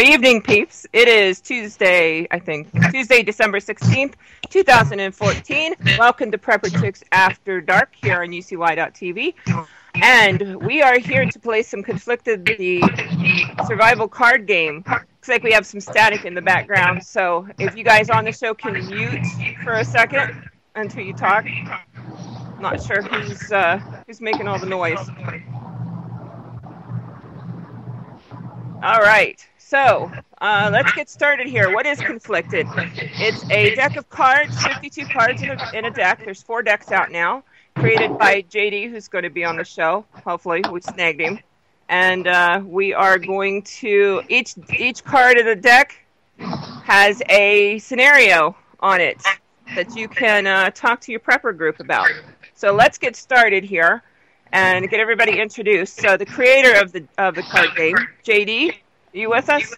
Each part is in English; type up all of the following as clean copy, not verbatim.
Good evening, peeps. It is Tuesday, Tuesday, December 16th, 2014. Welcome to Prepper Chicks After Dark here on UCY.tv. And we are here to play some Conflicted, the survival card game. Looks like we have some static in the background, so if you guys on the show can mute for a second until you talk. Not sure who's making all the noise. All right, so let's get started here. What is Conflicted? It's a deck of cards, 52 cards in a deck. There's 4 decks out now, created by JD, who's going to be on the show. Hopefully, we snagged him. And we are going to, each card in the deck has a scenario on it that you can talk to your prepper group about. So let's get started here and get everybody introduced. So the creator of the card game, JD, are you with us?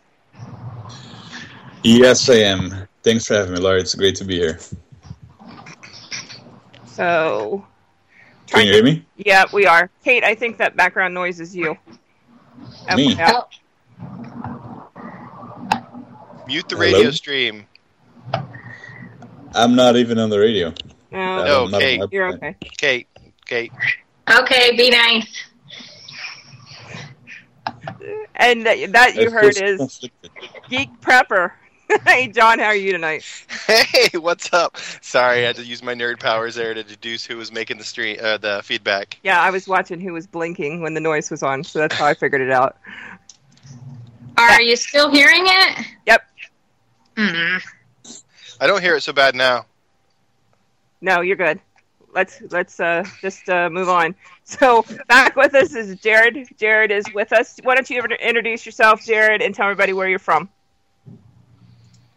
Yes, I am. Thanks for having me, Laura. It's great to be here. So, can you hear me? Yeah, we are. Kate, I think that background noise is you. Me? Yeah. Mute the radio stream. I'm not even on the radio. No, Kate. You're okay. Kate. Okay, be nice. And that you heard is Geek Prepper. Hey, John, how are you tonight? Hey, what's up? Sorry, I had to use my nerd powers there to deduce who was making the feedback. Yeah, I was watching who was blinking when the noise was on, so that's how I figured it out. Are you still hearing it? Yep. Mm-hmm. I don't hear it so bad now. No, you're good. Let's just move on. So back with us is Jared. Jared is with us. Why don't you introduce yourself, Jared, and tell everybody where you're from?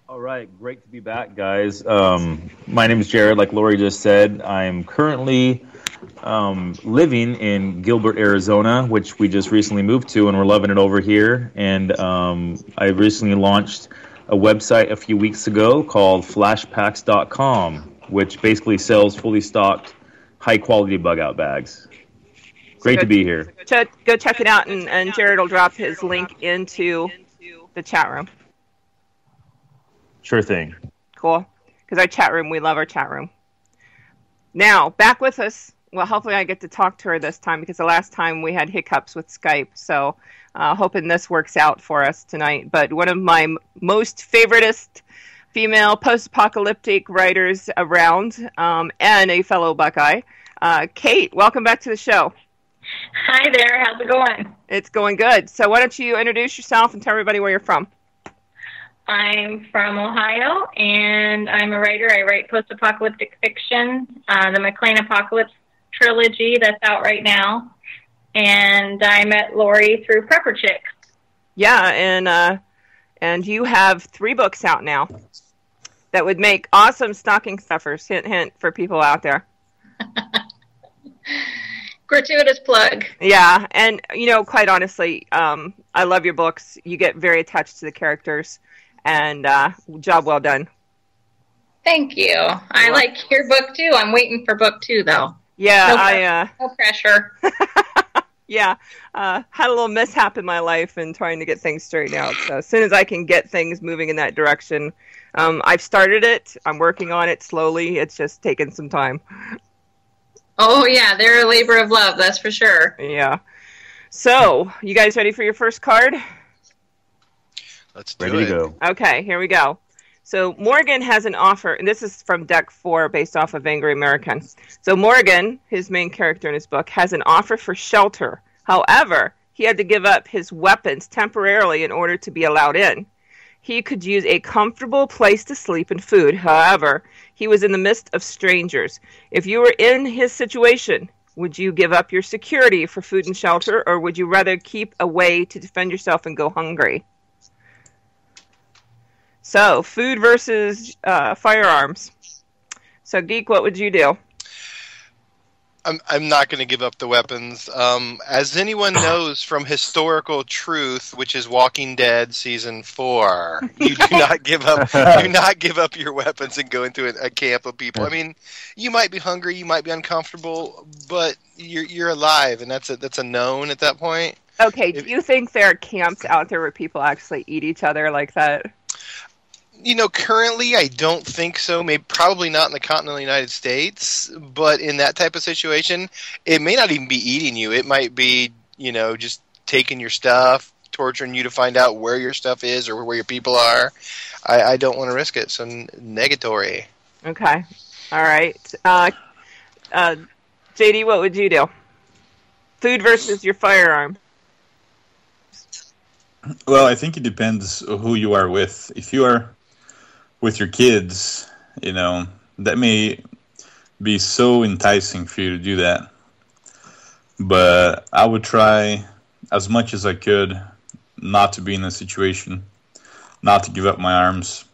All right, great to be back, guys. My name is Jared, like Lori just said. I'm currently living in Gilbert, Arizona, which we just recently moved to, and we're loving it over here. And I recently launched a website a few weeks ago called flashpacks.com, which basically sells fully stocked, high-quality bug-out bags. Great to be here. Go check it out, and Jared will drop his link into the chat room. Sure thing. Cool. Because our chat room, we love our chat room. Now, back with us. Well, hopefully I get to talk to her this time, because the last time we had hiccups with Skype. So hoping this works out for us tonight. But one of my most favoritist female post-apocalyptic writers around, and a fellow Buckeye, Kate, welcome back to the show. Hi there, how's it going? It's going good. So why don't you introduce yourself and tell everybody where you're from? I'm from Ohio, and I'm a writer. I write post-apocalyptic fiction, the McLean Apocalypse trilogy that's out right now. And I met Lori through Prepper Chicks. Yeah, and you have 3 books out now that would make awesome stocking stuffers. Hint, hint for people out there. Gratuitous plug. Yeah, and quite honestly, I love your books. You get very attached to the characters, and job well done. Thank you. I like your book too. I'm waiting for book 2 though. Yeah, no pressure. Yeah, had a little mishap in my life and trying to get things straightened out. So as soon as I can get things moving in that direction, I've started it. I'm working on it slowly. It's just taken some time. Oh yeah, they're a labor of love, that's for sure. Yeah. So, you guys ready for your first card? Let's do Ready it. to go. Okay, here we go. So Morgan has an offer, and this is from deck 4 based off of Angry American. So Morgan, his main character in his book, has an offer for shelter. However, he had to give up his weapons temporarily in order to be allowed in. He could use a comfortable place to sleep and food. However, he was in the midst of strangers. If you were in his situation, would you give up your security for food and shelter, or would you rather keep a way to defend yourself and go hungry? So, food versus firearms. So, Geek, what would you do? I'm not going to give up the weapons. As anyone knows from historical truth, which is Walking Dead season 4, you do not give up your weapons and go into a camp of people. I mean, you might be hungry, you might be uncomfortable, but you're alive, and that's a known at that point. Okay, do you think there are camps out there where people actually eat each other like that? Currently, I don't think so. Maybe probably not in the continental United States, but in that type of situation, it may not even be eating you. It might be, just taking your stuff, torturing you to find out where your stuff is or where your people are. I don't want to risk it, so negatory. Okay. All right. JD, what would you do? Food versus your firearm. Well, I think it depends who you are with. If you are with your kids, that may be so enticing for you to do that. But I would try as much as I could not to be in a situation, not to give up my arms.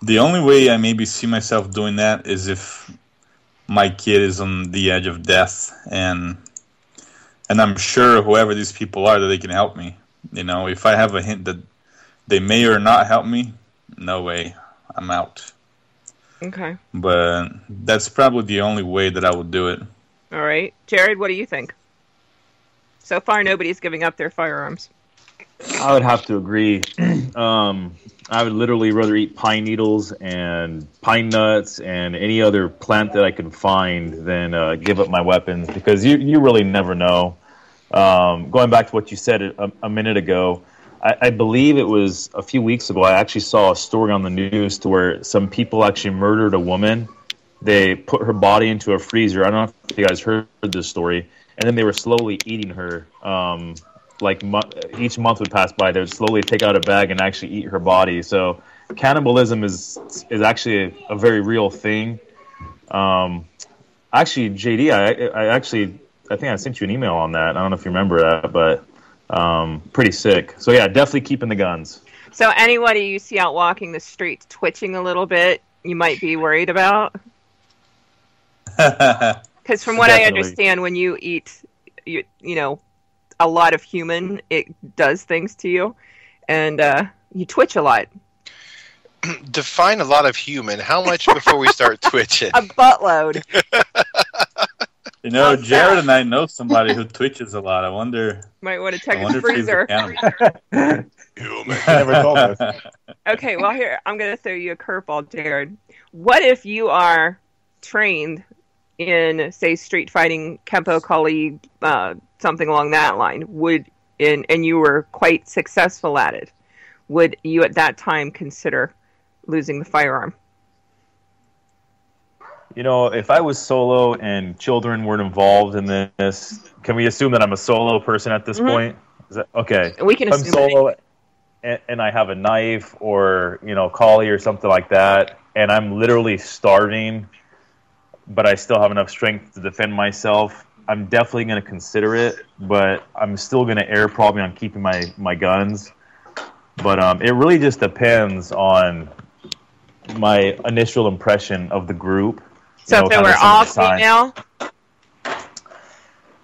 The only way I maybe see myself doing that is if my kid is on the edge of death, and I'm sure whoever these people are that they can help me. If I have a hint that they may or not help me, no way, I'm out. Okay. But that's probably the only way that I would do it. All right. Jared, what do you think? So far, nobody's giving up their firearms. I would have to agree. I would literally rather eat pine needles and pine nuts and any other plant that I can find than give up my weapons, because you really never know. Going back to what you said a minute ago, I believe it was a few weeks ago, I actually saw a story on the news to where some people actually murdered a woman. They put her body into a freezer. I don't know if you guys heard this story. And then they were slowly eating her. Each month would pass by, they would slowly take out a bag and actually eat her body. So cannibalism is actually a very real thing. Actually, JD, I think I sent you an email on that. I don't know if you remember that, but pretty sick. So yeah, definitely keeping the guns. So anybody you see out walking the streets twitching a little bit, you might be worried about? Because from what I understand, when you eat, a lot of human, it does things to you, and you twitch a lot. Define a lot of human. How much before we start twitching? A buttload. Jared and I know somebody who twitches a lot. I wonder. Might want to check his freezer. Human. Never told us. Okay, well here I'm going to throw you a curveball, Jared. What if you are trained in, say, street fighting, Kempo, Kali, something along that line, and you were quite successful at it, would you at that time consider losing the firearm? If I was solo and children weren't involved in this, can we assume that I'm a solo person at this point? Is that okay? We can assume. I'm solo and I have a knife or, Kali or something like that, and I'm literally starving, but I still have enough strength to defend myself, I'm definitely going to consider it, but I'm still going to err probably on keeping my guns. But it really just depends on my initial impression of the group. So if they were all female?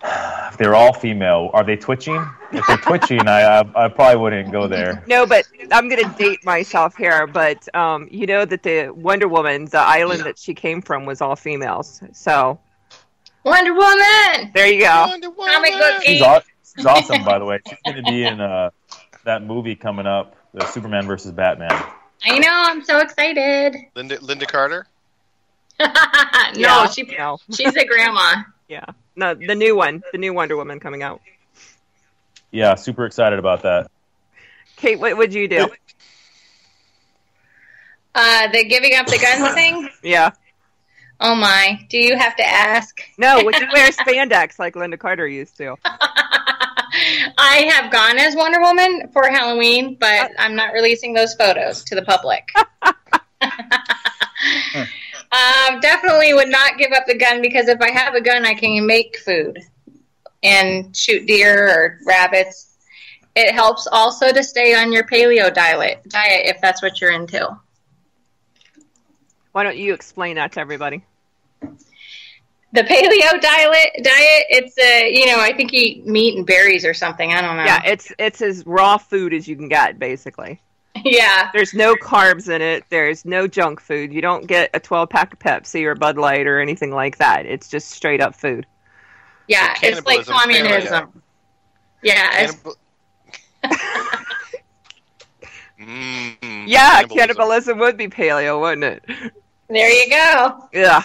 If they're all female, are they twitching? If they're twitching, I probably wouldn't go there. No, but I'm going to date myself here, but you know that the Wonder Woman, the island that she came from, was all females. So Wonder Woman! There you go. Comic book She's awesome, by the way. She's going to be in that movie coming up, the Superman versus Batman. I know, I'm so excited. Linda Carter? No, she's a grandma. Yeah. No, the new Wonder Woman coming out. Yeah, super excited about that. Kate, what would you do? The giving up the guns thing? Yeah. Oh my, do you have to ask? No, would you wear spandex like Linda Carter used to? I have gone as Wonder Woman for Halloween, but I'm not releasing those photos to the public. Definitely would not give up the gun, because if I have a gun, I can make food and shoot deer or rabbits. It helps also to stay on your paleo diet if that's what you're into. Why don't you explain that to everybody? The paleo diet, it's I think you eat meat and berries or something. I don't know. Yeah, it's as raw food as you can get, basically. Yeah. There's no carbs in it. There's no junk food. You don't get a 12-pack of Pepsi or Bud Light or anything like that. It's just straight up food. Yeah, it's like communism. Yeah. Yeah, cannibalism would be paleo, wouldn't it? There you go. Yeah.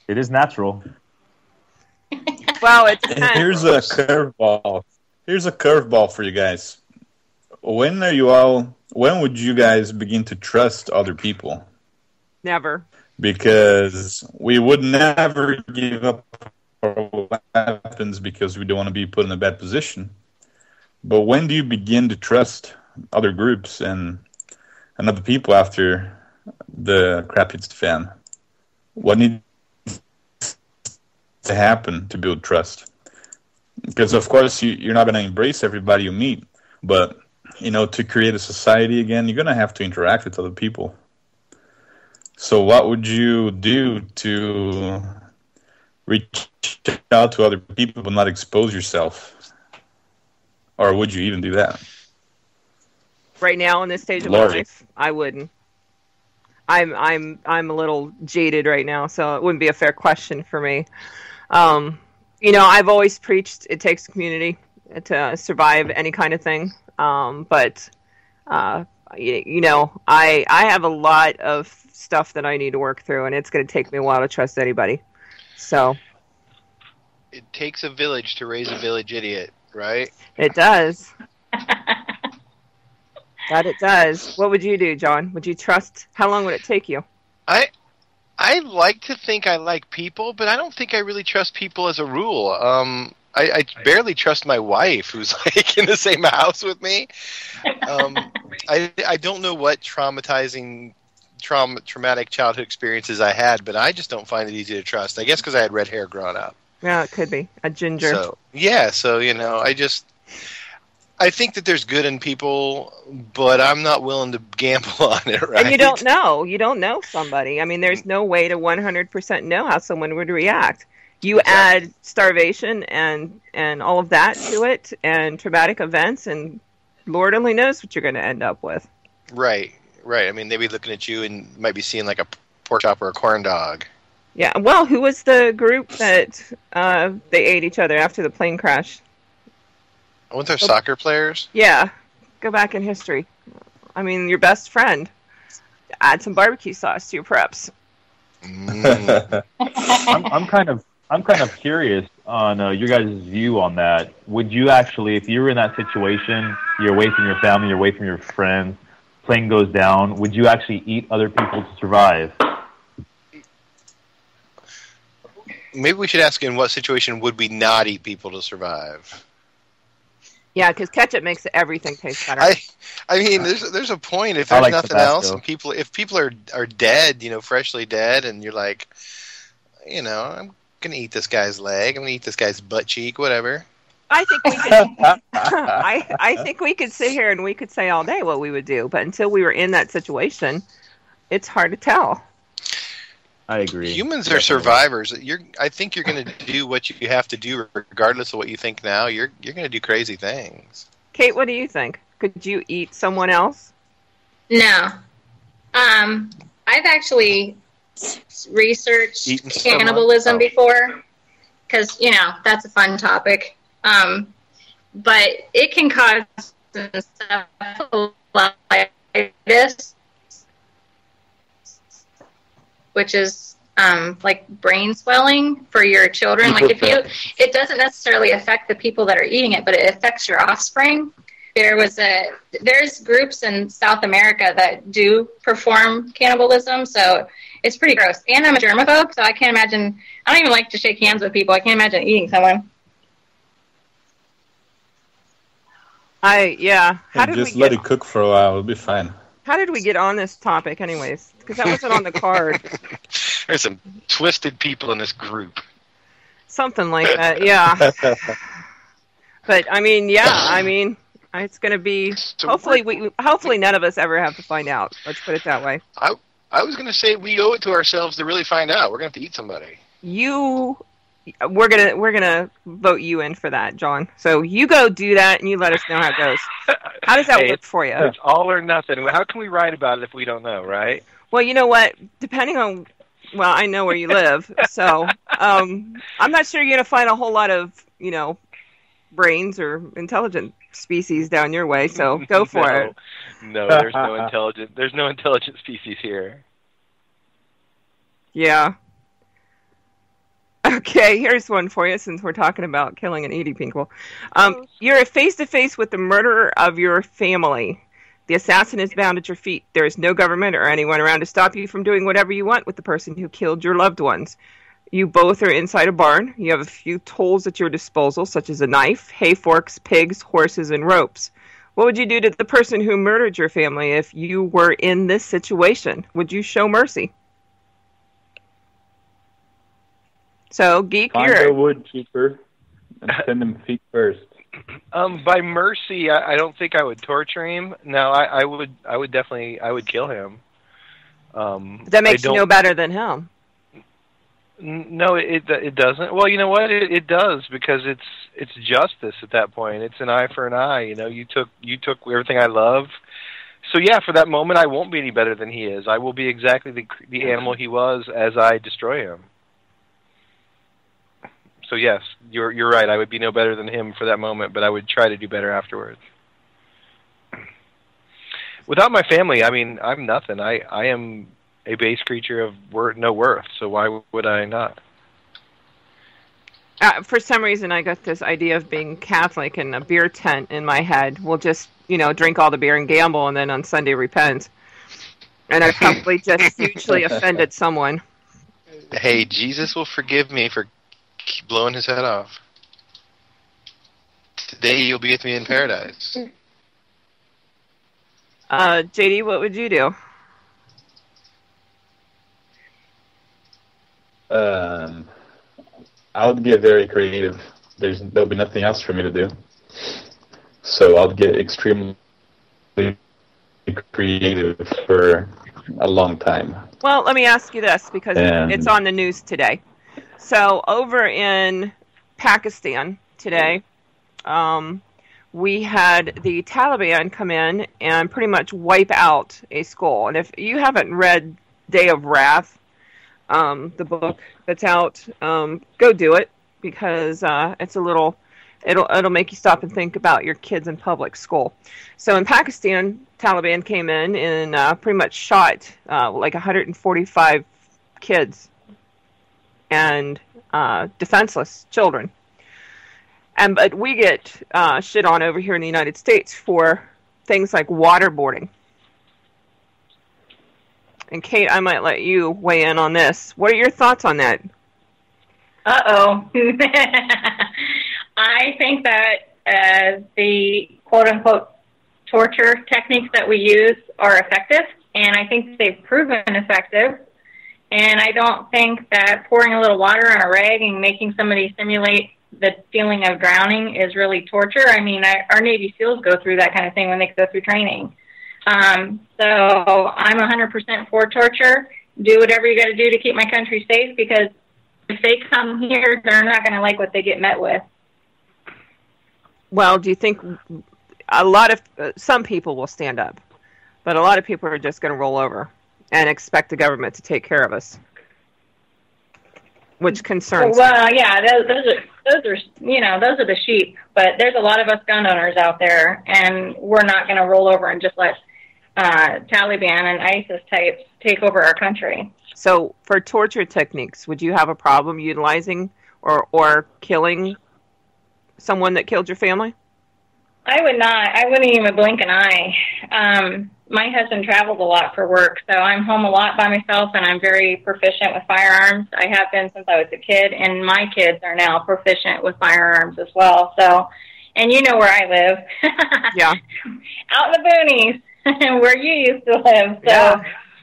It is natural. Well, it's Here's a curveball. Here's a curveball for you guys. When would you guys begin to trust other people? never. Because we would never give up our weapons because we don't want to be put in a bad position. But when do you begin to trust other groups and other people after the crap hits the fan? What needs to happen to build trust? Because, of course, you're not going to embrace everybody you meet. But, to create a society again, you're going to have to interact with other people. So what would you do to reach out to other people but not expose yourself? Or would you even do that? Right now, in this stage of my life, I wouldn't. I'm a little jaded right now, so it wouldn't be a fair question for me. I've always preached it takes a community to survive any kind of thing. But I have a lot of stuff that I need to work through, and it's going to take me a while to trust anybody. So it takes a village to raise a village idiot, right? It does. That it does. What would you do, John? Would you trust? How long would it take you? I like to think I like people, but I don't think I really trust people as a rule. I barely trust my wife, who's like in the same house with me. I don't know what traumatic childhood experiences I had, but I just don't find it easy to trust. I guess because I had red hair growing up. Yeah, it could be a ginger. I think that there's good in people, but I'm not willing to gamble on it, right? And you don't know. You don't know somebody. I mean, there's no way to 100% know how someone would react. You add starvation and all of that to it, and traumatic events, and Lord only knows what you're going to end up with. Right. I mean, they'd be looking at you and might be seeing like a pork chop or a corn dog. Yeah. Well, who was the group that they ate each other after the plane crash? Weren't there soccer players? Yeah. Go back in history. I mean, your best friend. Add some barbecue sauce to your preps. I'm kind of curious on your guys' view on that. Would you actually, if you were in that situation, you're away from your family, you're away from your friends, plane goes down, would you actually eat other people to survive? Maybe we should ask, in what situation would we not eat people to survive? Yeah, because ketchup makes everything taste better. I mean, there's a point. If there's nothing else, and if people are dead, freshly dead, and you're like, I'm gonna eat this guy's leg, I'm gonna eat this guy's butt cheek, whatever. I think we could. I think we could sit here and we could say all day what we would do, but until we were in that situation, it's hard to tell. I agree. Humans are survivors. I think you're going to do what you have to do, regardless of what you think now. You're going to do crazy things. Kate, what do you think? Could you eat someone else? No. I've actually researched cannibalism before, because that's a fun topic. But it can cause encephalitis, which is like brain swelling for your children. Like it doesn't necessarily affect the people that are eating it, but it affects your offspring. There's groups in South America that do perform cannibalism, so it's pretty gross. And I'm a germaphobe, so I can't imagine. I don't even like to shake hands with people. I can't imagine eating someone. How did just let it cook for a while. It'll be fine. How did we get on this topic, anyways? Because that wasn't on the card. There's some twisted people in this group. Something like that, yeah. But it's going to be. Hopefully, none of us ever have to find out. Let's put it that way. I was going to say we owe it to ourselves to really find out. We're going to have to eat somebody. We're gonna vote you in for that, John. So you go do that, and you let us know how it goes. How does that work for you? It's all or nothing. How can we write about it if we don't know, right? Well, you know what? Depending on, I know where you live, so I'm not sure you're gonna find a whole lot of, brains or intelligent species down your way, so go for it. No, there's no intelligent species here. Yeah. Okay, here's one for you since we're talking about killing and eating people. You're face to face with the murderer of your family. The assassin is bound at your feet. There is no government or anyone around to stop you from doing whatever you want with the person who killed your loved ones. You both are inside a barn. You have a few tools at your disposal, such as a knife, hay forks, pigs, horses, and ropes. What would you do to the person who murdered your family if you were in this situation? Would you show mercy? So, Geek, Find a wood chipper and send him feet first. By mercy, I don't think I would torture him. No, I would definitely kill him. That makes you no better than him. No, it doesn't. Well, you know what? It does, because it's justice at that point. It's an eye for an eye. You know, you took everything I love. So yeah, for that moment, I won't be any better than he is. I will be exactly the animal he was as I destroy him. So yes, you're right. I would be no better than him for that moment, but I would try to do better afterwards. Without my family, I mean, I'm nothing. I am a base creature of no worth. So why would I not? For some reason, I got this idea of being Catholic in a beer tent in my head. We'll just, drink all the beer and gamble, and then on Sunday repent. And I probably just hugely offended someone. Hey, Jesus will forgive me for blowing his head off. Today you'll be with me in paradise. JD, what would you do? I would get very creative. There'll be nothing else for me to do. So I'll get extremely creative for a long time. Well, let me ask you this, because it's on the news today. So over in Pakistan today, we had the Taliban come in and pretty much wipe out a school. And if you haven't read Day of Wrath, the book that's out, go do it, because it's it'll make you stop and think about your kids in public school. So in Pakistan, Taliban came in and pretty much shot like 145 kids and defenseless children. But we get shit on over here in the United States for things like waterboarding. And Kate, I might let you weigh in on this. What are your thoughts on that? Uh-oh. I think that the quote-unquote torture techniques that we use are effective, and I think they've proven effective. And I don't think that pouring a little water on a rag and making somebody simulate the feeling of drowning is really torture. I mean, our Navy SEALs go through that kind of thing when they go through training. So I'm 100% for torture. Do whatever you got to do to keep my country safe, because if they come here, they're not going to like what they get met with. Well, do you think some people will stand up, but a lot of people are just going to roll over and expect the government to take care of us, which concerns me. Well, yeah, those are the sheep. But there's a lot of us gun owners out there, and we're not going to roll over and just let Taliban and ISIS types take over our country. So, for torture techniques, would you have a problem utilizing or killing someone that killed your family? I would not. I wouldn't even blink an eye. My husband travels a lot for work, so I'm home a lot by myself, and I'm very proficient with firearms. I have been since I was a kid, and my kids are now proficient with firearms as well. So, and you know where I live. Yeah. Out in the boonies, where you used to live. So,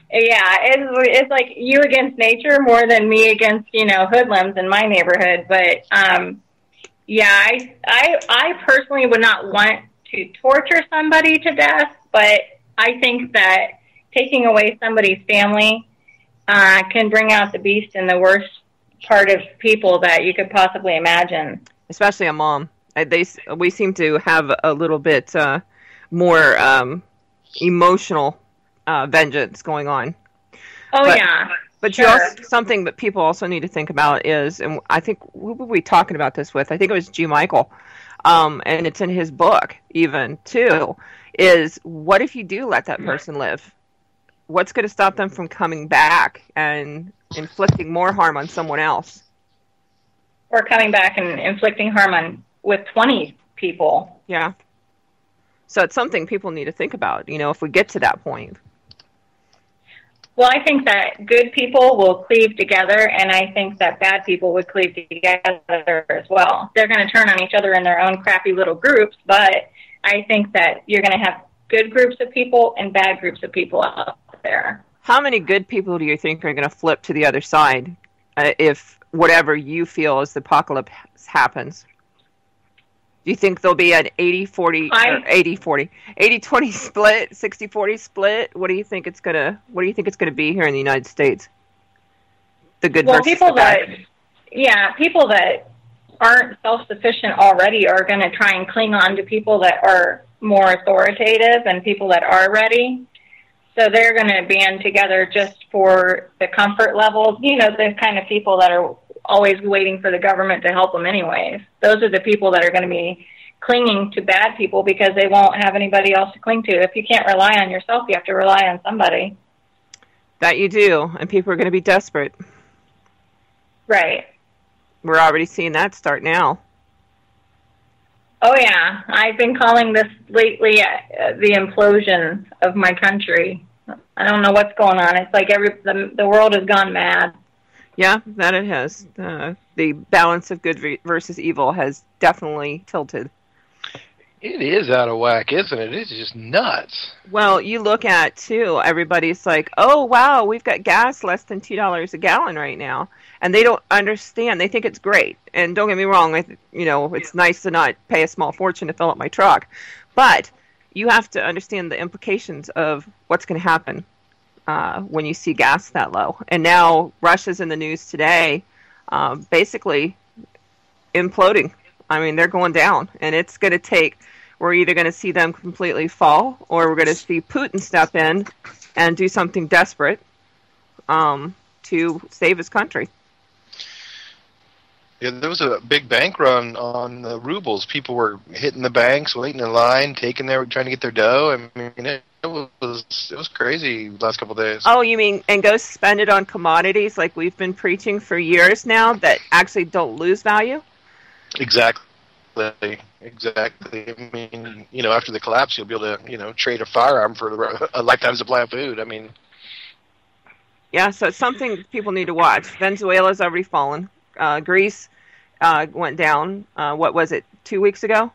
yeah, it's like you against nature more than me against, hoodlums in my neighborhood. But, yeah, I personally would not want to torture somebody to death, but I think that taking away somebody's family can bring out the beast in the worst part of people that you could possibly imagine. Especially a mom. We seem to have a little bit more emotional vengeance going on. But something that people also need to think about is, and I think, who were we talking about this with? I think it was G. Michael. and it's in his book even too, is what if you do let that person live? What's going to stop them from coming back and inflicting more harm on someone else? Or coming back and inflicting harm with 20 people. Yeah. So it's something people need to think about, if we get to that point. Well, I think that good people will cleave together, and I think that bad people would cleave together as well. They're going to turn on each other in their own crappy little groups, but I think that you're going to have good groups of people and bad groups of people out there. How many good people do you think are going to flip to the other side if whatever you feel as the apocalypse happens? Do you think there'll be an 80-40 or 80-40, 80-20 split, 60-40 split? What do you think it's gonna be here in the United States? The good versus the bad. People that aren't self-sufficient already are going to try and cling on to people that are more authoritative and people that are ready. So they're going to band together just for the comfort levels. The kind of people that are always waiting for the government to help them anyways. Those are the people that are going to be clinging to bad people because they won't have anybody else to cling to. If you can't rely on yourself, you have to rely on somebody. That you do, and people are going to be desperate. Right. We're already seeing that start now. Oh, yeah. I've been calling this lately the implosion of my country. I don't know what's going on. It's like the world has gone mad. Yeah, that it has. The balance of good versus evil has definitely tilted. It is out of whack, isn't it? It's just nuts. Well, you look at, too, everybody's like, oh, wow, we've got gas less than $2 a gallon right now. And they don't understand. They think it's great. And don't get me wrong, it's nice to not pay a small fortune to fill up my truck. But you have to understand the implications of what's going to happen when you see gas that low. And now Russia's in the news today, basically imploding. I mean, they're going down. And it's going to take... We're either going to see them completely fall, or we're going to see Putin step in and do something desperate to save his country. Yeah, there was a big bank run on the rubles. People were hitting the banks, waiting in line, trying to get their dough. I mean, it was crazy the last couple of days. Oh, you mean, and go spend it on commodities like we've been preaching for years now that actually don't lose value? Exactly. I mean, after the collapse, you'll be able to, trade a firearm for a lifetime supply of food. I mean, yeah. So it's something people need to watch. Venezuela's already fallen. Greece went down. What was it? 2 weeks ago.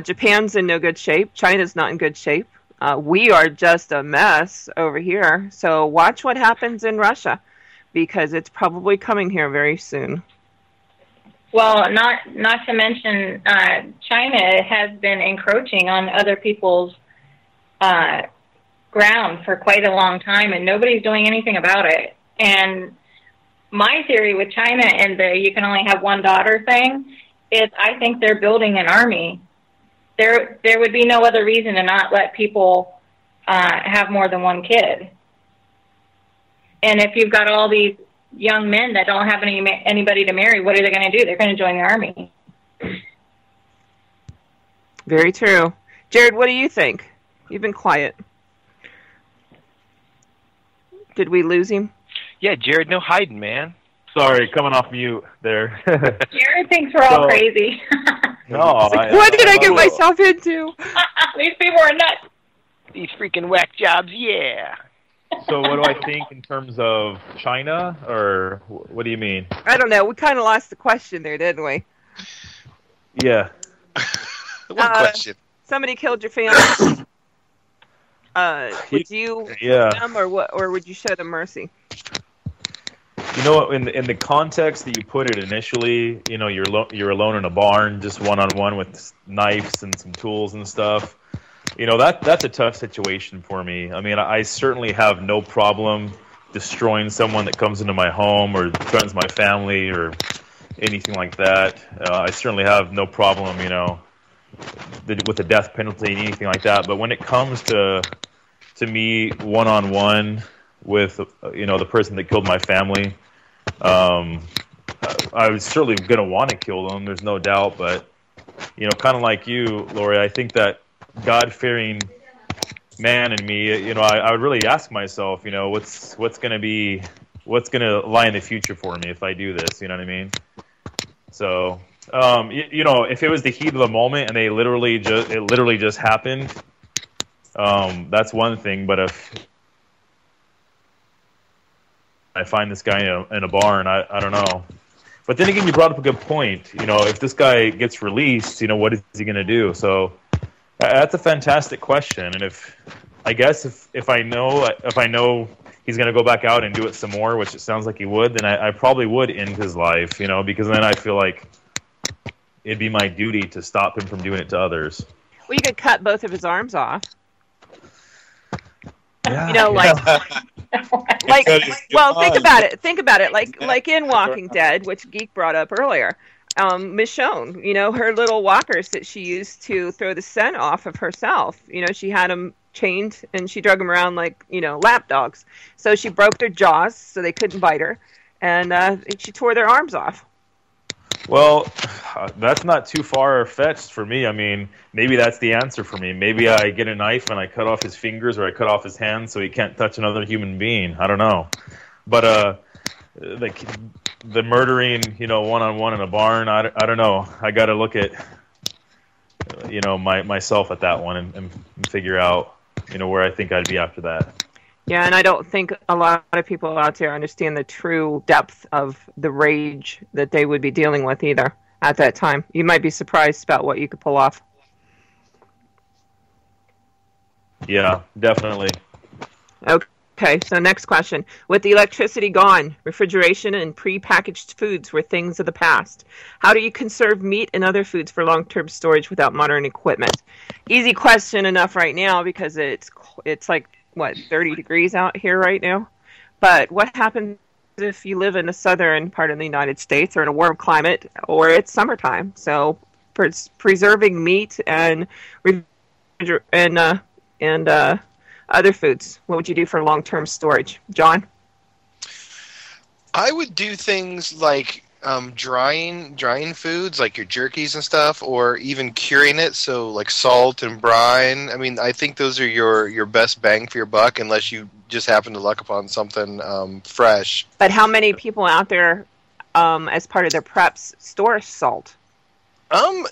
Japan's in no good shape. China's not in good shape. We are just a mess over here. So watch what happens in Russia, because it's probably coming here very soon. Well, not to mention, China has been encroaching on other people's ground for quite a long time, and nobody's doing anything about it. And my theory with China and the you can only have one daughter thing is I think they're building an army. There would be no other reason to not let people have more than one kid. And if you've got all these young men that don't have anybody to marry, what are they going to do? They're going to join the army. Very true. Jared, what do you think? You've been quiet. Did we lose him? Yeah, Jared, no hiding, man. Sorry, coming off mute there. Jared thinks we're all crazy. No. What did I get myself into? These people are nuts. These freaking whack jobs, yeah. So what do I think in terms of China, or what do you mean? I don't know. We kind of lost the question there, didn't we? Yeah. One question. Somebody killed your family. Would you kill them, or what? Or would you show them mercy? You know what? In the context that you put it initially, you're alone in a barn, just one-on-one with knives and some tools and stuff. That's a tough situation for me. I mean, I certainly have no problem destroying someone that comes into my home or threatens my family or anything like that. I certainly have no problem, with the death penalty and anything like that. But when it comes to me one-on-one with, the person that killed my family, I was certainly going to want to kill them. There's no doubt, but kind of like you, Lori, I think that God-fearing man in me, I would really ask myself, what's going to lie in the future for me if I do this, you know what I mean? So, if it was the heat of the moment and it literally just happened, that's one thing. But if I find this guy in a barn, I don't know. But then again, you brought up a good point. If this guy gets released, what is he going to do? So that's a fantastic question. And if I know he's going to go back out and do it some more, which it sounds like he would, then I probably would end his life, because then I feel like it'd be my duty to stop him from doing it to others. Well, you could cut both of his arms off. Yeah. Well, think about it. Like in Walking Dead, which Geek brought up earlier, Michonne, her little walkers that she used to throw the scent off of herself. She had them chained and she drug them around like, lap dogs. So she broke their jaws so they couldn't bite her, and she tore their arms off. Well, that's not too far-fetched for me. I mean, maybe that's the answer for me. Maybe I get a knife and I cut off his fingers or I cut off his hands so he can't touch another human being. I don't know. But the murdering, one-on-one in a barn, I don't know. I got to look at, myself at that one and figure out, where I think I'd be after that. Yeah, and I don't think a lot of people out there understand the true depth of the rage that they would be dealing with either at that time. You might be surprised about what you could pull off. Yeah, definitely. Okay, so next question. With the electricity gone, refrigeration and pre-packaged foods were things of the past. How do you conserve meat and other foods for long-term storage without modern equipment? Easy question enough right now because it's like, 30 degrees out here right now? But what happens if you live in the southern part of the United States or in a warm climate or it's summertime? So preserving meat and other foods, what would you do for long-term storage? John? I would do things like drying foods like your jerkies and stuff, or even curing it, so like salt and brine. I mean, I think those are your best bang for your buck, unless you just happen to luck upon something fresh. But how many people out there, as part of their preps, store salt?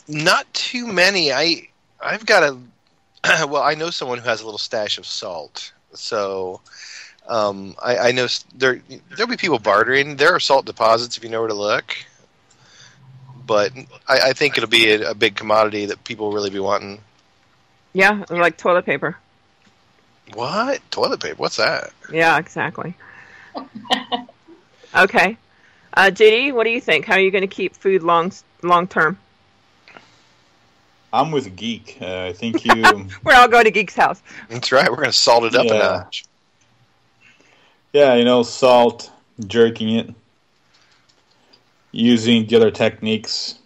Not too many. I've got a well, I know someone who has a little stash of salt, so. I know there'll be people bartering. There are salt deposits if you know where to look, but I think it'll be a big commodity that people will really be wanting. Yeah, like toilet paper. What? Toilet paper? What's that? Yeah, exactly. Okay. JD, what do you think? How are you going to keep food long term? I'm with Geek. I think you... We're all going to Geek's house. That's right. We're going to salt it up a notch. Yeah, salt, jerking it, using the other techniques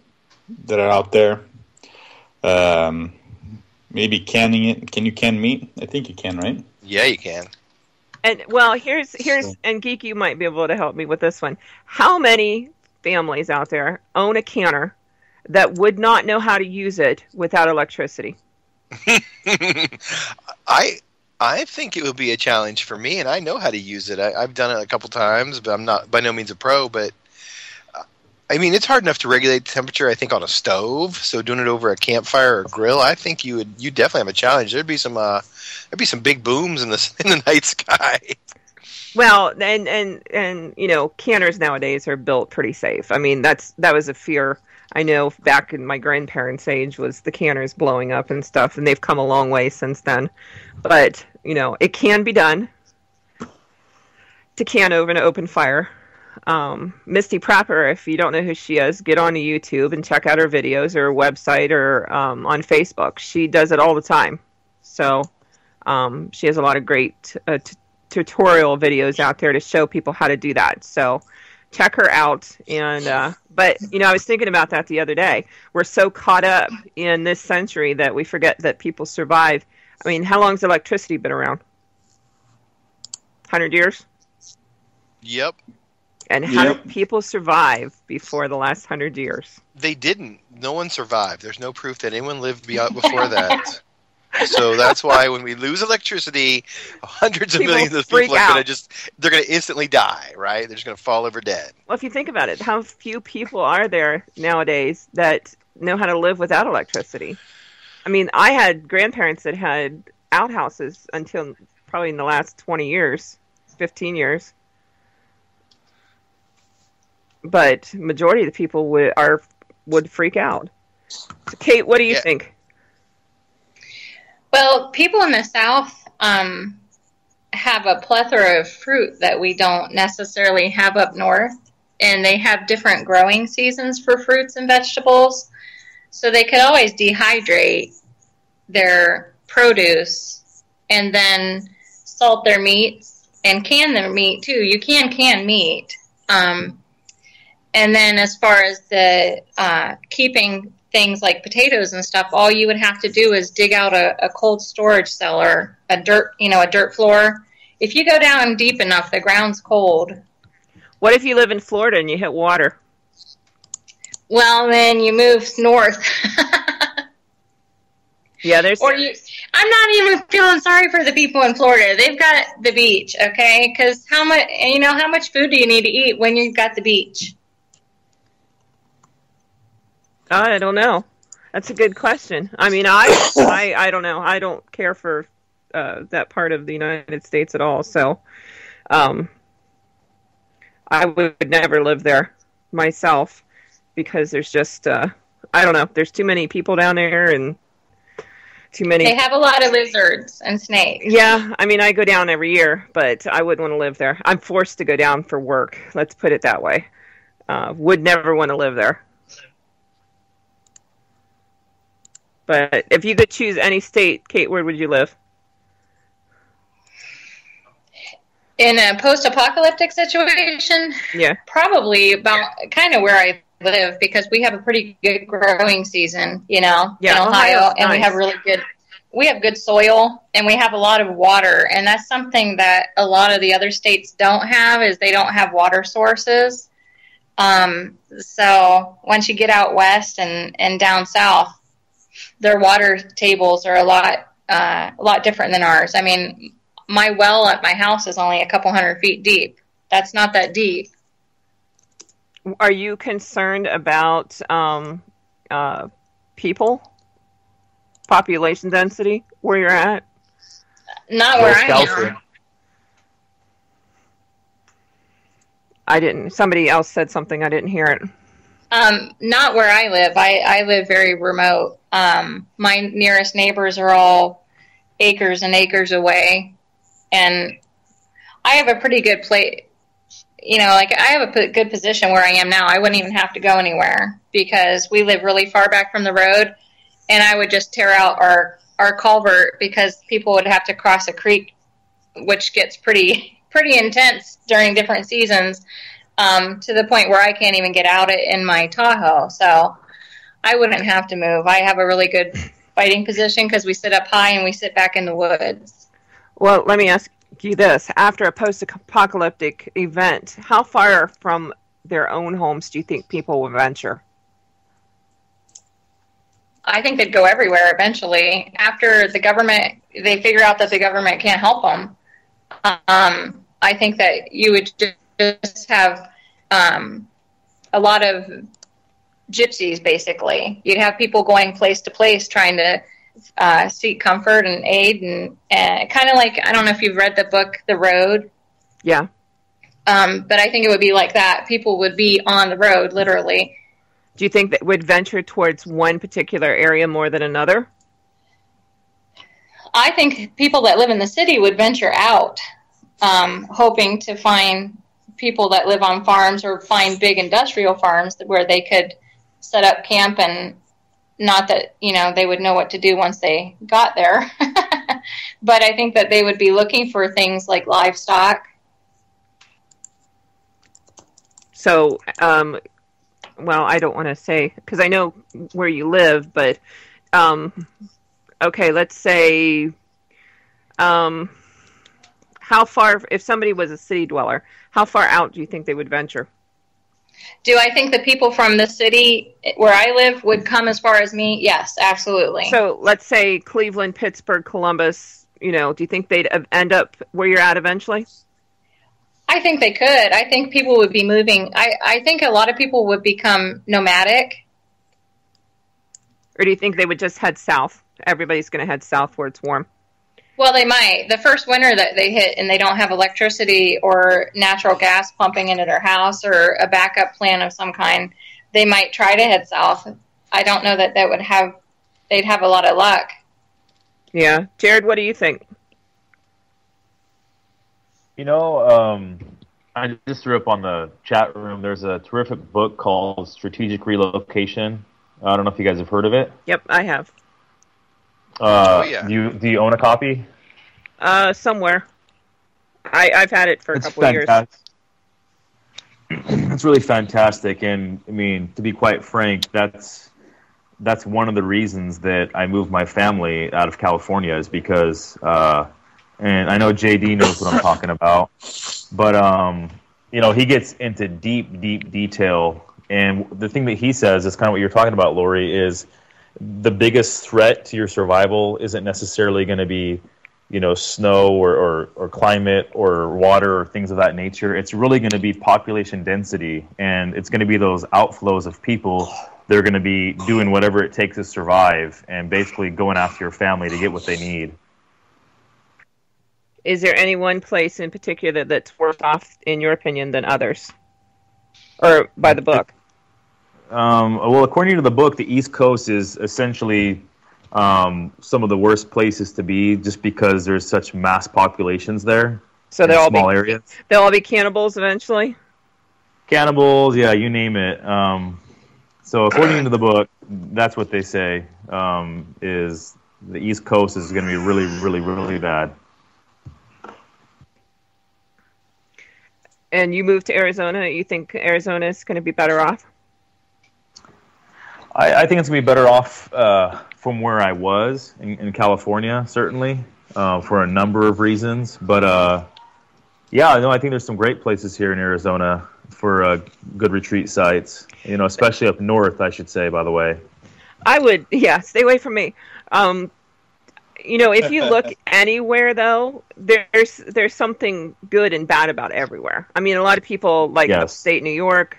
that are out there. Maybe canning it. Can you can meat? I think you can, right? Yeah, you can. And well, here's and Geek, you might be able to help me with this one. How many families out there own a canner that would not know how to use it without electricity? I think it would be a challenge for me, and I know how to use it. I've done it a couple times, but I'm not by no means a pro. But I mean, it's hard enough to regulate the temperature, I think, on a stove. So doing it over a campfire or grill, I think you definitely have a challenge. There'd be some big booms in the night sky. Well, and canners nowadays are built pretty safe. I mean, that was a fear. I know back in my grandparents' age was the canners blowing up and stuff, and they've come a long way since then. But, it can be done to can over an open fire. Misty Prapper, if you don't know who she is, get onto YouTube and check out her videos or her website or on Facebook. She does it all the time. So she has a lot of great tutorial videos out there to show people how to do that. So check her out. And but I was thinking about that the other day. We're so caught up in this century that we forget that people survive. I mean, how long's electricity been around? 100 years? Yep. And how did people survive before the last 100 years? They didn't. No one survived. There's no proof that anyone lived before that. So that's why when we lose electricity, hundreds of millions of people are going to they're going to instantly die, right? They're just going to fall over dead. Well, if you think about it, how few people are there nowadays that know how to live without electricity? I mean, I had grandparents that had outhouses until probably in the last 20 years, 15 years. But majority of the people would freak out. So Kate, what do you think? Well, people in the South have a plethora of fruit that we don't necessarily have up north, and they have different growing seasons for fruits and vegetables, so they could always dehydrate their produce and then salt their meats and can their meat too. You can meat. And then as far as the keeping things like potatoes and stuff, all you would have to do is dig out a cold storage cellar, a dirt floor. If you go down deep enough, the ground's cold. What if you live in Florida and you hit water? Well, then you move north. Yeah, I'm not even feeling sorry for the people in Florida. They've got the beach, okay? Because how much food do you need to eat when you've got the beach? I don't know. That's a good question. I mean, I don't know. I don't care for that part of the United States at all. So, I would never live there myself because there's just I don't know. There's too many people down there and too many. They have a lot of lizards and snakes. Yeah, I mean, I go down every year, but I wouldn't want to live there. I'm forced to go down for work. Let's put it that way. Would never want to live there. But if you could choose any state, Kate, where would you live? In a post-apocalyptic situation? Yeah. Probably about kind of where I live, because we have a pretty good growing season, in Ohio, and nice. We have good soil, and we have a lot of water, and that's something that a lot of the other states don't have, is they don't have water sources. So once you get out west and down south, their water tables are a lot different than ours. I mean, my well at my house is only a couple 100 feet deep. That's not that deep. Are you concerned about population density, where you're at? Not where I am. Somebody else said something, I didn't hear it. Not where I live. I live very remote. My nearest neighbors are all acres and acres away, and I have a pretty good place. I have a good position where I am now. I wouldn't even have to go anywhere because we live really far back from the road, and I would just tear out our culvert because people would have to cross a creek, which gets pretty intense during different seasons. To the point where I can't even get out in my Tahoe. So I wouldn't have to move. I have a really good fighting position because we sit up high and we sit back in the woods. Well, let me ask you this. After a post-apocalyptic event, how far from their own homes do you think people will venture? I think they'd go everywhere eventually. After they figure out that the government can't help them, I think that you would just have a lot of gypsies, basically. You'd have people going place to place trying to seek comfort and aid, and kind of like, I don't know if you've read the book The Road. Yeah. But I think it would be like that. People would be on the road, literally. Do you think that would venture towards one particular area more than another? I think people that live in the city would venture out, hoping to find people that live on farms or find big industrial farms where they could set up camp, and not that, they would know what to do once they got there. But I think that they would be looking for things like livestock. So, well, I don't want to say, because I know where you live, but, okay, let's say, how how far, if somebody was a city dweller, how far out do you think they would venture? Do I think the people from the city where I live would come as far as me? Yes, absolutely. So let's say Cleveland, Pittsburgh, Columbus, do you think they'd end up where you're at eventually? I think they could. I think people would be moving. I think a lot of people would become nomadic. Or do you think they would just head south? Everybody's going to head south where it's warm. Well, they might. The first winter that they hit and they don't have electricity or natural gas pumping into their house or a backup plan of some kind, they might try to head south. I don't know that they'd have a lot of luck. Yeah. Jared, what do you think? I just threw up on the chat room. There's a terrific book called Strategic Relocation. I don't know if you guys have heard of it. Yep, I have. Yeah. Do you own a copy? Somewhere. I've had it for a couple of years. It's really fantastic, and I mean, to be quite frank, that's one of the reasons that I moved my family out of California is because, and I know JD knows what I'm talking about, but he gets into deep detail, and the thing that he says is kind of what you're talking about, Lori, is the biggest threat to your survival isn't necessarily going to be, snow or climate or water or things of that nature. It's really going to be population density, and it's going to be those outflows of people. They're going to be doing whatever it takes to survive and basically going after your family to get what they need. Is there any one place in particular that's worse off, in your opinion, than others? Or by the book? Well, according to the book, the East Coast is essentially some of the worst places to be just because there's such mass populations there. So they'll all small areas. They'll all be cannibals eventually? Cannibals, yeah, you name it. So according to the book, that's what they say, is the East Coast is going to be really, really, really bad. And you moved to Arizona. You think Arizona is going to be better off? I think it's going to be better off from where I was in California, certainly, for a number of reasons. But, I think there's some great places here in Arizona for good retreat sites, especially up north, I should say, by the way. I would, stay away from me. If you look anywhere, though, there's something good and bad about everywhere. I mean, a lot of people like upstate New York,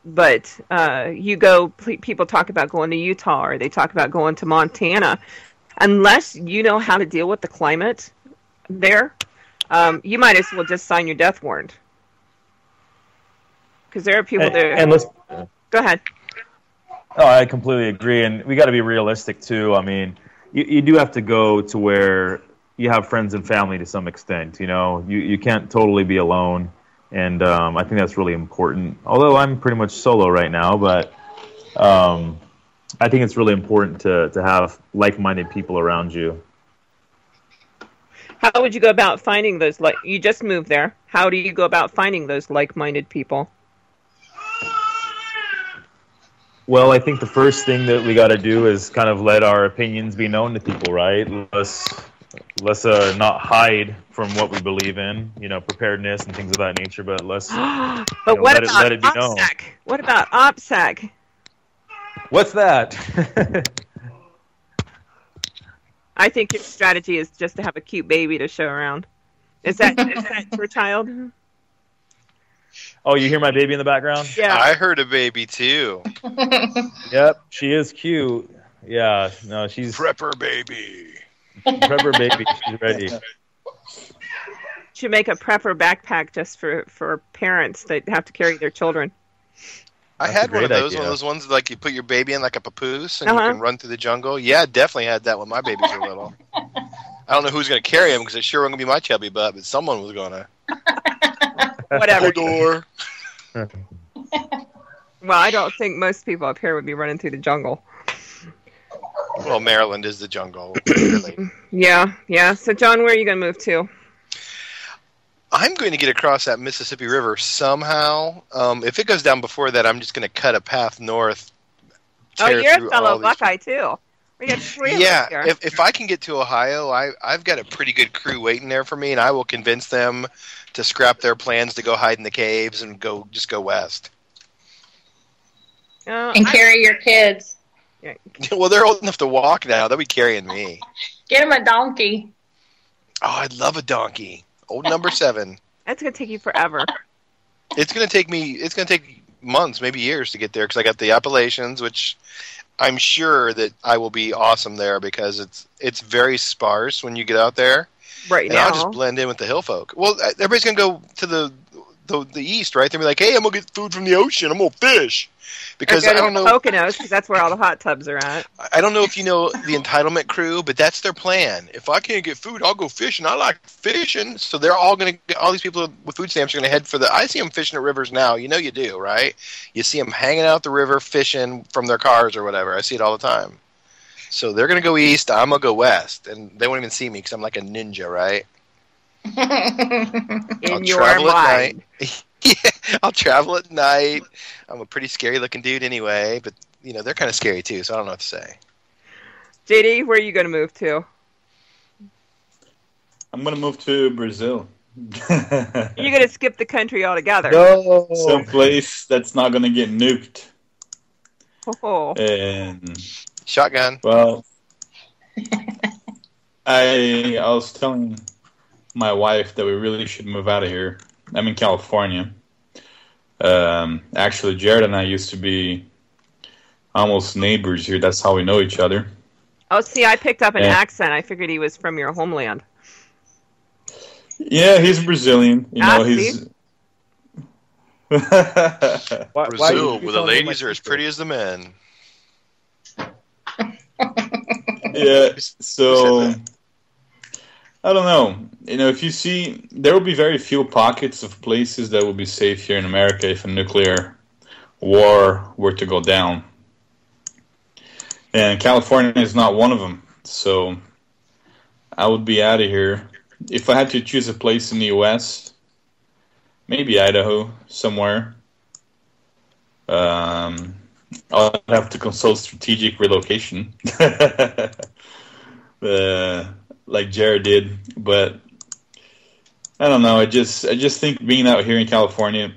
but people talk about going to Utah or they talk about going to Montana. Unless you know how to deal with the climate there, you might as well just sign your death warrant. Because there are people there. And go ahead. Oh, I completely agree, and we got to be realistic too. I mean, you do have to go to where you have friends and family to some extent. You can't totally be alone, and I think that's really important. Although I'm pretty much solo right now, but I think it's really important to have like-minded people around you. How would you go about finding those? You just moved there. How do you go about finding those like-minded people? Well, I think the first thing that we got to do is kind of let our opinions be known to people, right? Let's not hide from what we believe in, preparedness and things of that nature, but let's but what about let it be known. OPSEC? What about OPSEC? What's that? I think your strategy is just to have a cute baby to show around. Is that your child? Oh, you hear my baby in the background? Yeah. I heard a baby too. Yep, she is cute. Yeah, no, she's Prepper baby. Prepper baby. She's ready. Should make a prepper backpack just for parents that have to carry their children. I had one of those ones like you put your baby in like a papoose and you can run through the jungle. Yeah, definitely had that when my babies were little. I don't know who's going to carry him because it sure wasn't going to be my chubby butt, but someone was going to. Whatever. Door. Well, I don't think most people up here would be running through the jungle. Well, Maryland is the jungle. Really. Yeah. So, John, where are you going to move to? I'm going to get across that Mississippi River somehow. If it goes down before that, I'm just going to cut a path north. Oh, you're a fellow Buckeye, too. We got 3 of us Yeah, here. if I can get to Ohio, I've got a pretty good crew waiting there for me, and I will convince them to scrap their plans to go hide in the caves and go west. And carry your kids. Well, they're old enough to walk now. They'll be carrying me. Get them a donkey. Oh, I'd love a donkey. Old number 7. That's going to take you forever. It's going to take months, maybe years to get there because I got the Appalachians, which I'm sure that I will be awesome there because it's very sparse when you get out there. Right and now. I'll just blend in with the hill folk. Well, everybody's going to go to the east, right? They'll be like, hey, I'm going to get food from the ocean. I'm going to fish. Because I don't know. Poconos, because that's where all the hot tubs are at. I don't know if you know the entitlement crew, but that's their plan. If I can't get food, I'll go fishing. I like fishing, so they're all going to. All these people with food stamps are going to head for the. I see them fishing at rivers now. You know you do, right? You see them hanging out the river fishing from their cars or whatever. I see it all the time. So they're going to go east. I'm going to go west, and they won't even see me because I'm like a ninja, right? In your mind. Yeah, I'll travel at night. I'm a pretty scary-looking dude anyway, but they're kind of scary too, so I don't know what to say. JD, where are you going to move to? I'm going to move to Brazil. You're going to skip the country altogether. No. Some place that's not going to get nuked. Oh. And shotgun. Well, I was telling my wife that we really should move out of here. I'm in California. Actually, Jared and I used to be almost neighbors here. That's how we know each other. Oh, see, I picked up an accent. I figured he was from your homeland. Yeah, he's Brazilian. He's... Brazil, where the ladies are as pretty as the men. Yeah, so... I don't know. If you see, there will be very few pockets of places that will be safe here in America if a nuclear war were to go down. And California is not one of them. So I would be out of here. If I had to choose a place in the U.S., maybe Idaho, somewhere. I'll have to consult strategic relocation. Like Jared did, but I don't know. I just think being out here in California,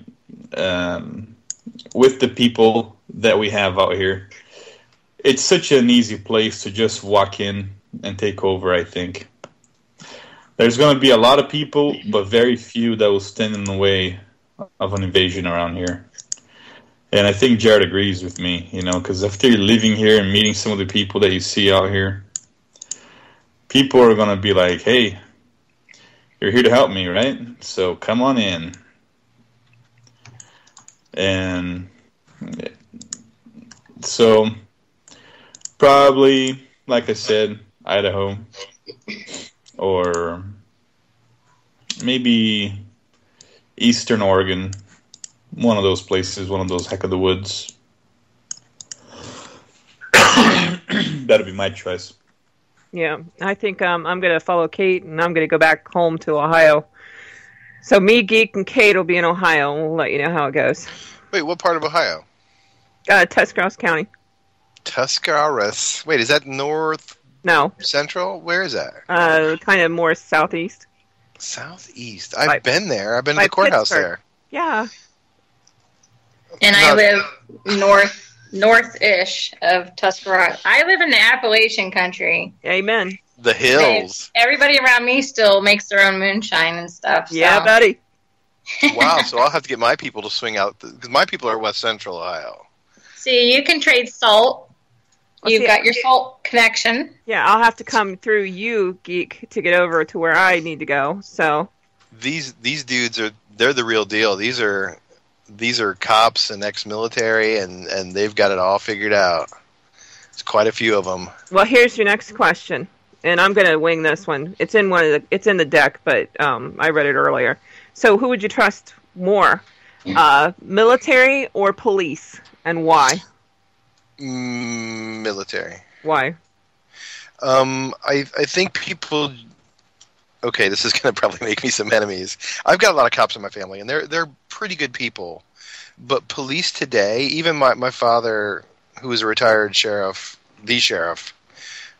with the people that we have out here, it's such an easy place to just walk in and take over. I think there's going to be a lot of people, but very few that will stand in the way of an invasion around here. And I think Jared agrees with me, because after you're living here and meeting some of the people that you see out here, people are going to be like, hey, you're here to help me, right? So come on in. And so probably, like I said, Idaho or maybe Eastern Oregon, one of those places, one of those heck of the woods. That'll be my choice. Yeah, I think I'm going to follow Kate, and I'm going to go back home to Ohio. So me, Geek, and Kate will be in Ohio, and we'll let you know how it goes. Wait, what part of Ohio? Tuscarawas County. Tuscarawas. Wait, is that north? No. Central? Where is that? Kind of more southeast. Southeast. I've been there. I've been to the courthouse Pittsburgh. there. Yeah. And I live north-ish of Tuscarawas. I live in the Appalachian country. Amen. The hills. Everybody around me still makes their own moonshine and stuff. Yeah, so. buddy. Wow, so I'll have to get my people to swing out, because my people are West Central Ohio. See, you can trade salt. You've got your salt connection. Yeah, I'll have to come through you, Geek, to get over to where I need to go. So these dudes they're the real deal. These are cops and ex-military, and they've got it all figured out. There's quite a few of them. Well, here's your next question, and I'm going to wing this one. It's in the deck, but I read it earlier. So, who would you trust more, military or police, and why? Military. Why? I think people. Okay, this is going to probably make me some enemies. I've got a lot of cops in my family, and they're pretty good people. But police today, even my father, who was a retired sheriff, the sheriff,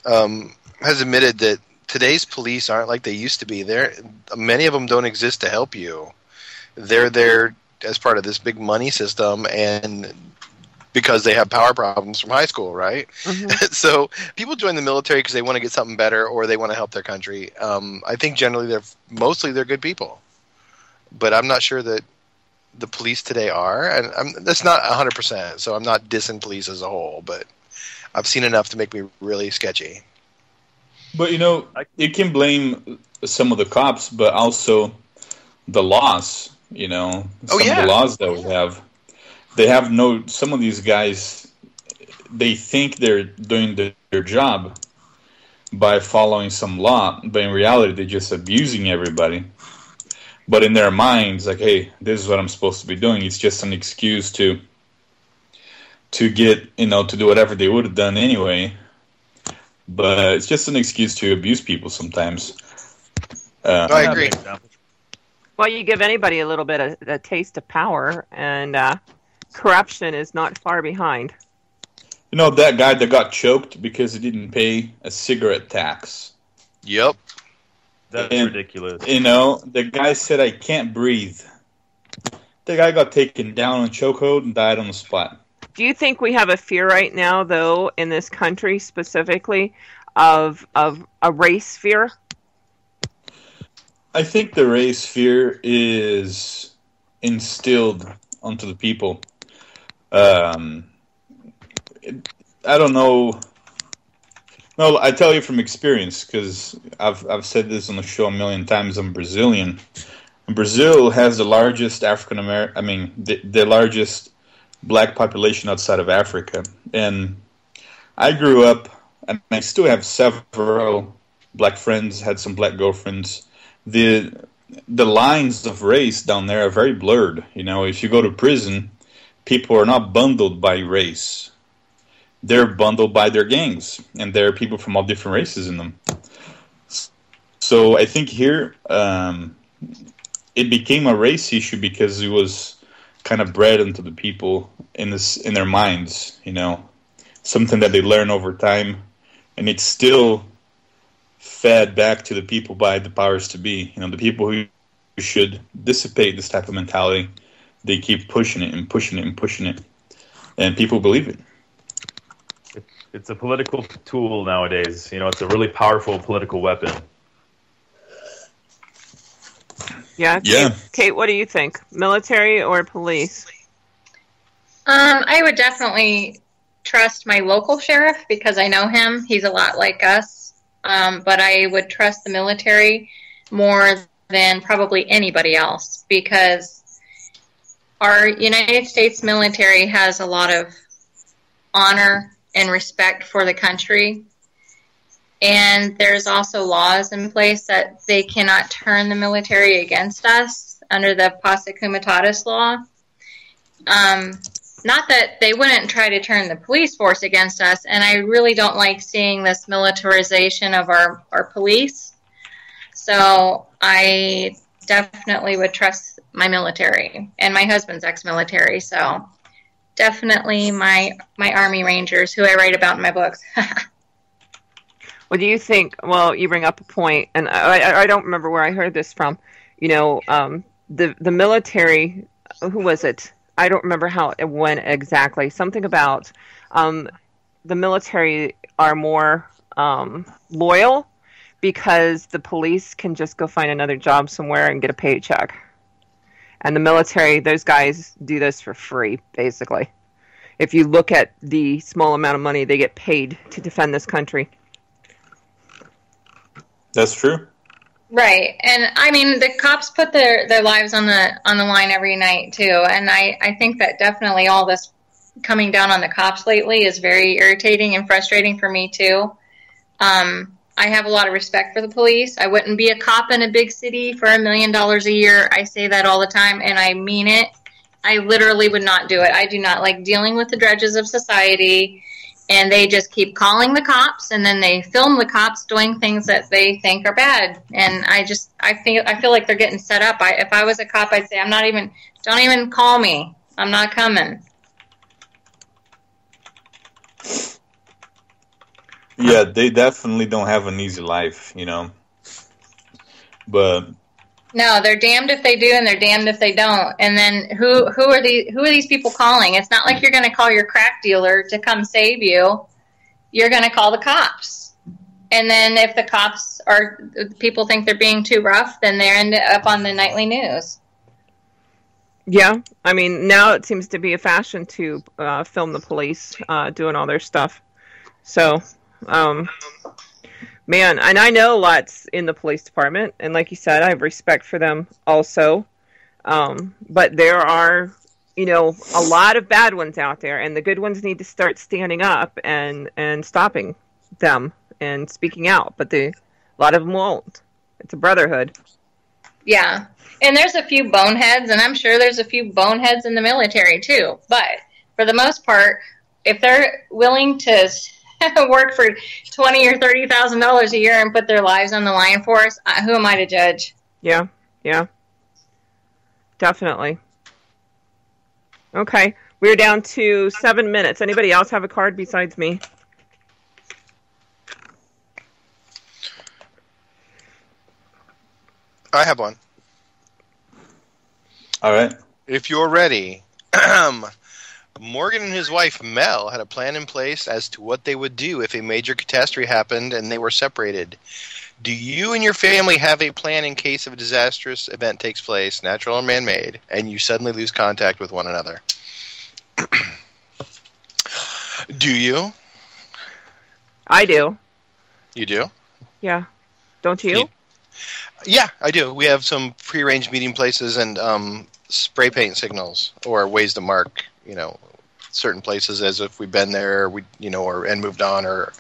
has admitted that today's police aren't like they used to be. Many of them don't exist to help you. They're there as part of this big money system, and because they have power problems from high school, right? Mm-hmm. So people join the military because they want to get something better or they want to help their country. I think generally they're good people, but I'm not sure that the police today are, and that's not 100%. So I'm not dissing police as a whole, but I've seen enough to make me really sketchy. But you can blame some of the cops, but also the laws. Some of the laws that we have. They have some of these guys, they think they're doing their job by following some law, but in reality, they're just abusing everybody. But in their minds, like, hey, this is what I'm supposed to be doing. It's just an excuse to get, to do whatever they would have done anyway. But it's just an excuse to abuse people sometimes. I agree. Well, you give anybody a little bit of a taste of power, and corruption is not far behind. That guy that got choked because he didn't pay a cigarette tax. Yep. That's ridiculous. The guy said, I can't breathe. The guy got taken down on chokehold and died on the spot. Do you think we have a fear right now, though, in this country specifically, of a race fear? I think the race fear is instilled onto the people. I don't know. No, I tell you from experience, because I've said this on the show a million times. I'm Brazilian. Brazil has the largest the largest black population outside of Africa. And I grew up, and I still have several black friends, had some black girlfriends. The lines of race down there are very blurred. If you go to prison, people are not bundled by race. They're bundled by their gangs, and there are people from all different races in them. So I think here it became a race issue because it was kind of bred into the people in their minds, something that they learn over time, and it's still fed back to the people by the powers to be. The people who should dissipate this type of mentality, they keep pushing it and pushing it and pushing it, and people believe it. It's a political tool nowadays. It's a really powerful political weapon. Yeah. Kate, what do you think? Military or police? I would definitely trust my local sheriff because I know him. He's a lot like us. But I would trust the military more than probably anybody else because our United States military has a lot of honor and respect for the country. And there's also laws in place that they cannot turn the military against us under the Posse Comitatus law. Not that they wouldn't try to turn the police force against us, and I really don't like seeing this militarization of our police. So I definitely would trust my military, and my husband's ex-military, so definitely my Army Rangers, who I write about in my books. What do you think? Well, you bring up a point, and I don't remember where I heard this from. The military, who was it? I don't remember how it went exactly. Something about the military are more loyal because the police can just go find another job somewhere and get a paycheck. And the military, those guys do this for free, basically. If you look at the small amount of money they get paid to defend this country. That's true. Right. And I mean, the cops put their lives on the line every night too. And I think that definitely all this coming down on the cops lately is very irritating and frustrating for me too. I have a lot of respect for the police. I wouldn't be a cop in a big city for $1 million a year. I say that all the time and I mean it. I literally would not do it. I do not like dealing with the dredges of society. And they just keep calling the cops, and then they film the cops doing things that they think are bad. And I feel like they're getting set up. If I was a cop, I'd say, don't even call me. I'm not coming. Yeah, they definitely don't have an easy life, you know. But No, they're damned if they do, and they're damned if they don't. And then who are these people calling? It's not like you're going to call your crack dealer to come save you. You're going to call the cops. And then if the cops or people think they're being too rough, then they end up on the nightly news. Yeah, I mean, now it seems to be a fashion to film the police doing all their stuff. So, man, and I know lots in the police department, and like you said, I have respect for them also. But there are, you know, a lot of bad ones out there, and the good ones need to start standing up and stopping them and speaking out. But a lot of them won't. It's a brotherhood. Yeah. And there's a few boneheads, and I'm sure there's a few boneheads in the military too. But for the most part, if they're willing to work for $20,000 or $30,000 a year and put their lives on the line for us, who am I to judge? Yeah, definitely. Okay, we're down to 7 minutes. Anybody else have a card besides me? I have one. all right. If you're ready, Morgan and his wife Mel had a plan in place as to what they would do if a major catastrophe happened and they were separated. Do you and your family have a plan in case of a disastrous event takes place, natural or man-made, and you suddenly lose contact with one another? Do you? I do. You do? Yeah. Don't you? Yeah, I do. We have some prearranged meeting places and spray paint signals or ways to mark, you know, certain places as if we've been there, and moved on, or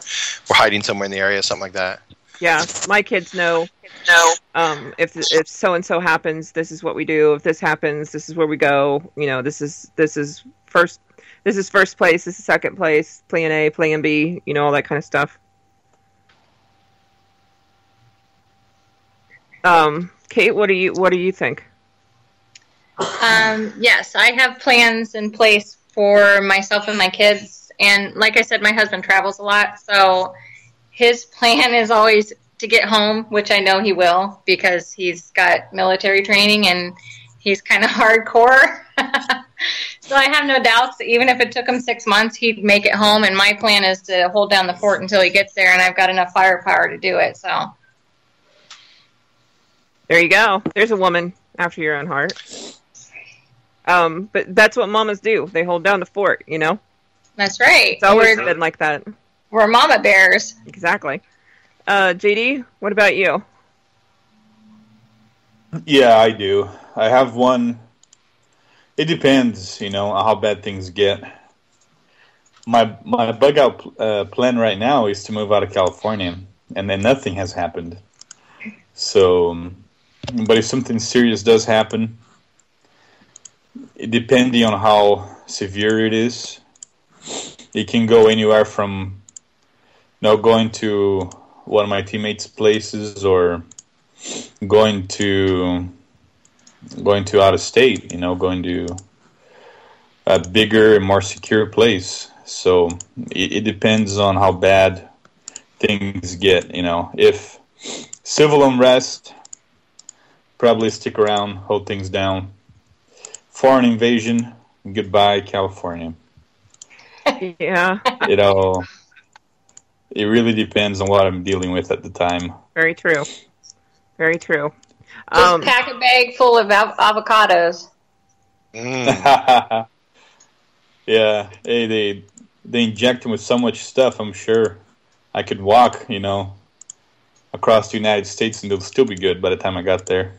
we're hiding somewhere in the area, something like that. Yeah, my kids know. If so and so happens, this is what we do. If this happens, this is where we go. You know, this is first. This is first place. This is second place. Plan A, Plan B. You know, all that kind of stuff. Kate, what do you think? Yes, I have plans in place for myself and my kids. And like I said, my husband travels a lot, so his plan is always to get home, which I know he will because he's got military training and he's kind of hardcore. So I have no doubts that even if it took him 6 months, he'd make it home. And my plan is to hold down the fort until he gets there, and I've got enough firepower to do it. So there you go. There's a woman after your own heart. But that's what mamas do. They hold down the fort, you know? That's right. It's always been like that. We're mama bears. Exactly. JD, what about you? Yeah, I do. I have one. It depends, you know, how bad things get. My bug out plan right now is to move out of California, and then nothing has happened. So, but if something serious does happen, depending on how severe it is, it can go anywhere from, you know, going to one of my teammates' places or going to out of state, you know, going to a bigger and more secure place. So it depends on how bad things get, you know. If civil unrest, probably stick around, hold things down. Foreign invasion, goodbye, California. Yeah. You know, it really depends on what I'm dealing with at the time. Very true. Very true. Just pack a bag full of avocados. Mm. Yeah, hey, they inject him with so much stuff. I'm sure I could walk, you know, across the United States and it'll still be good by the time I got there.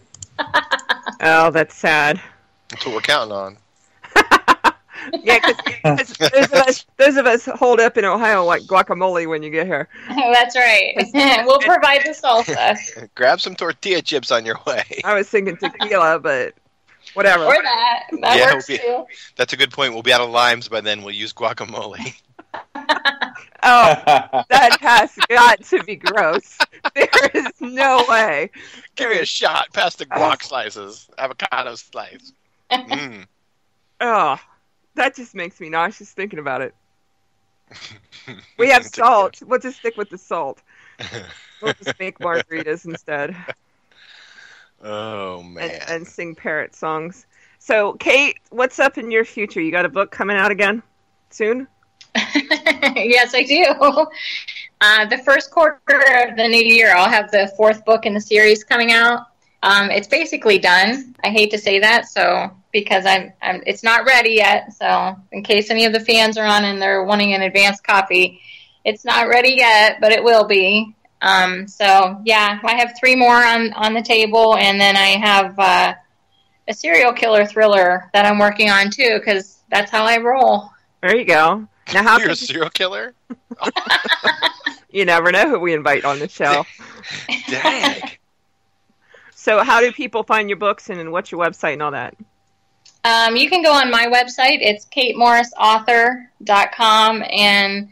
Oh, that's sad. That's what we're counting on. Yeah, because those of us hold up in Ohio like guacamole when you get here. That's right. We'll provide the salsa. Grab some tortilla chips on your way. I was thinking tequila, but whatever. Or that. That works too. That's a good point. We'll be out of limes by then. We'll use guacamole. Oh, that has got to be gross. There is no way. Give me a shot past the guac slices. Avocado slice. Mm. Oh, that just makes me nauseous thinking about it. We have salt. We'll just stick with the salt. We'll just make margaritas instead. Oh man. And sing parrot songs. So, Kate, what's up in your future? You got a book coming out again soon? Yes, I do. The first quarter of the new year, I'll have the 4th book in the series coming out. It's basically done. I hate to say that, because it's not ready yet. So, in case any of the fans are on and they're wanting an advanced copy, it's not ready yet, but it will be. So, yeah, I have 3 more on the table, and then I have a serial killer thriller that I'm working on too, because that's how I roll. There you go. Now, how You're a serial killer? You never know who we invite on the show. Dang. So how do people find your books, and what's your website and all that? You can go on my website. It's katemorrisauthor.com, and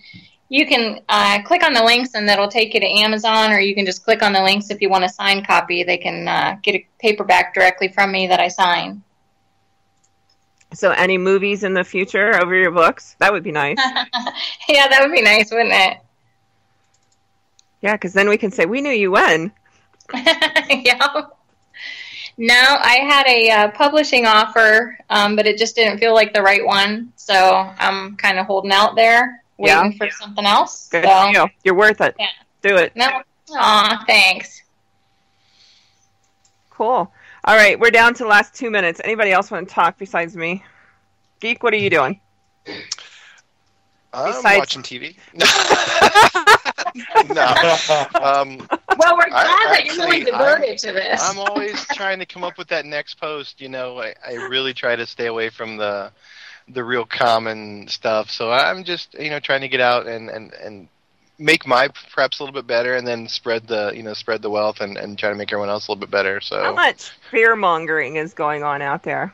you can click on the links, and that'll take you to Amazon, or you can just click on the links if you want a signed copy. They can get a paperback directly from me that I sign. So any movies in the future over your books? That would be nice. Yeah, that would be nice, wouldn't it? Yeah, because then we can say, we knew you when. Yeah. No, I had a publishing offer, but it just didn't feel like the right one. So I'm kind of holding out there, waiting for something else. Good for you. You're worth it. Yeah. Do it. No. Aw, thanks. Cool. All right, we're down to the last 2 minutes. Anybody else want to talk besides me? Geek, what are you doing? I'm watching TV. No. Well, we're glad that you're really devoted to this. I'm always trying to come up with that next post. You know, I really try to stay away from the real common stuff. So I'm just, trying to get out and make my preps a little bit better, and then spread the wealth and try to make everyone else a little bit better. So how much fear mongering is going on out there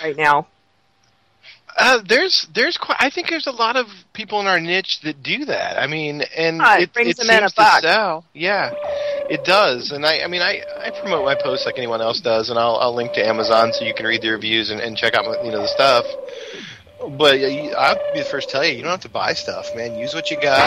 right now? There's I think there's a lot of people in our niche that do that. I mean, and it brings them seems in a to box. sell. Yeah, it does. And I promote my posts like anyone else does, and I'll link to Amazon so you can read the reviews and check out the stuff. But I'll be the first to tell you, you don't have to buy stuff, man. Use what you got.